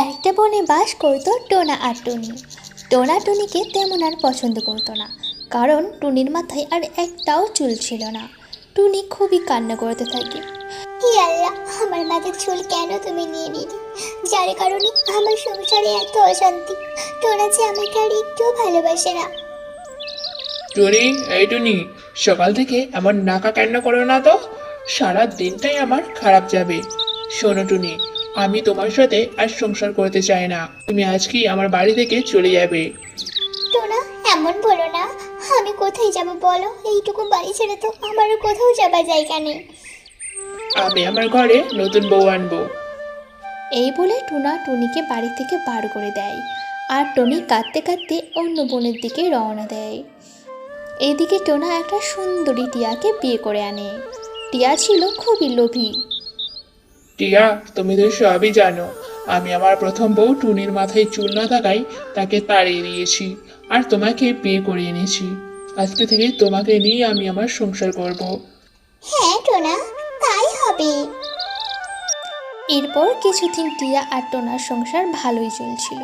একটা বনে বাস করতো টোনা আর টুনি। টোনা টুনিকে তেমন আর পছন্দ করতো না, কারণ টুনির মাথায় আর একটাও চুল ছিল না। টুনি খুবই কান্না করতে থাকে। হে আল্লাহ, আমার মাথার চুল কেন তুমি নিয়ে নিলে? যার কারণে আমার সংসারে এত অশান্তি। টোনা যে আমাকে আর একটুও ভালোবাসে না। টুনি, এই টুনি, সকাল থেকে আমার নাকা কান্না করো না তো। সারা দিনটাই আমার খারাপ যাবে। শোনো টুনি, আমি তোমার সাথে আর সংসার করতে চাই না। তুমি আজকেই আমার বাড়ি থেকে চলে যাবে। টোনা, এমন বলো না। আমি কোথায় যাব বলো? এইটুকু বাড়ি ছেড়ে তো আমারও কোথাও যাবার জায়গা নেই। আমি আমার ঘরে নতুন বউ আনবো। এই বলে টুনা টুনিকে বাড়ি থেকে বার করে দেয়, আর টুনি কাঁদতে কাঁদতে অন্য বনের দিকে রওনা দেয়। এইদিকে টোনা একটা সুন্দরী টিয়াকে বিয়ে করে আনে। টিয়া ছিল খুবই লোভী। টিয়া, তুমি তো সবই জানো। আমি আমার প্রথম বউ টুনির মাথায় চুল না থাকায় তাকে তাড়িয়ে দিয়েছি, আর তোমাকে বিয়ে করে এনেছি। আজকে থেকে তোমাকে নিয়ে আমি আমার সংসার করব। হ্যাঁ টোনা, তাই হবে। এরপর কিছুদিন টিয়া আর টোনার সংসার ভালোই চলছিল।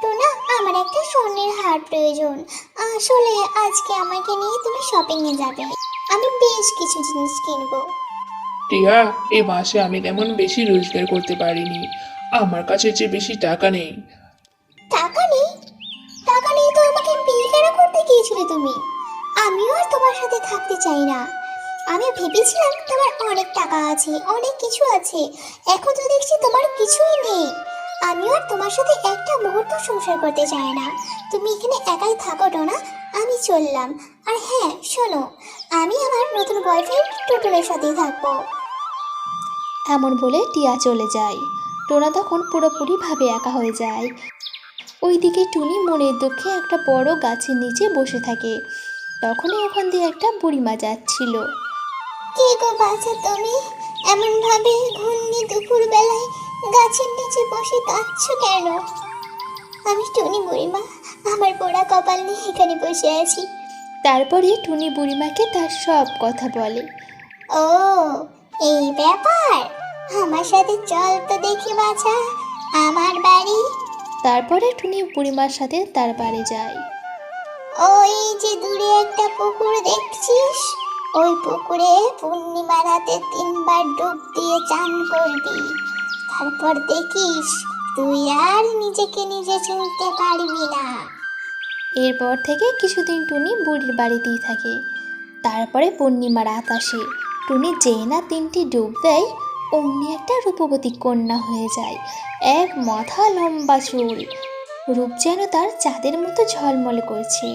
টোনা, আমার একটা স্বর্ণের হার প্রয়োজন। আসলে আজকে আমাকে নিয়ে তুমি শপিং এ যাবে। আমি বেশ কিছু জিনিস কিনবো। টিয়া, এই মাসে আমি তেমন বেশি রোজগার করতে পারিনি। আমার কাছে যে বেশি টাকা নেই। টাকা নেই? টাকা নেই তো আমাকে বিয়ে কেন করতে গিয়েছিলে তুমি? আমিও আর তোমার সাথে থাকতে চাই না। আমি ভেবেছিলাম তোমার অনেক টাকা আছে, অনেক কিছু আছে। এখন তো দেখছি তোমার কিছুই নেই। আমিও আর তোমার সাথে একটা মুহূর্ত সংসার করতে চাই না। তুমি এখানে একাই থাকো না, আমি চললাম। আর হ্যাঁ শোনো, আমি আমার নতুন বয়ফ্রেন্ড টুটুলের সাথেই থাকবো। এমন বলে টিয়া চলে যায়। টোনা তখন পুরোপুরিভাবে একা হয়ে যায়। ওইদিকে টুনি মনের দুঃখে একটা বড় গাছের নিচে বসে থাকে। তখনই ওখান দিয়ে একটা বুড়িমা যাচ্ছিল। কে গো বাছা তুমি? এমন ভাবে ঘুন্নি দুপুর বেলায় গাছের নিচে বসে কাঁদছো কেন? আমি টুনি বুড়িমা, আমার পোড়া কপাল নিয়ে এখানে বসে আছি। তারপরে টুনি বুড়িমাকে তার সব কথা বলে। ও, এই ব্যাপার। আমার সাথে চল তো দেখি বাছা, আমার বাড়ি। তারপরে টুনি বুড়িমার সাথে তার বাড়ি যায়। ওই যে দূরে একটা পুকুর দেখছিস, ওই পুকুরে পূর্ণিমা রাতে 3 বার ডুব দিয়ে চান করবি। তারপর দেখিস তুই আর নিজেকে নিজে চিনতে পারবি না। এরপর থেকে কিছুদিন টুনি বুড়ির বাড়িতেই থাকে। তারপরে পূর্ণিমা রাত আসে। টুনি যেই না 3টি ডুব দেয়, অমনি একটা রূপবতী কন্যা হয়ে যায়। এক মাথা লম্বা চুল, রূপ যেন তার চাঁদের মতো ঝলমলে করছে।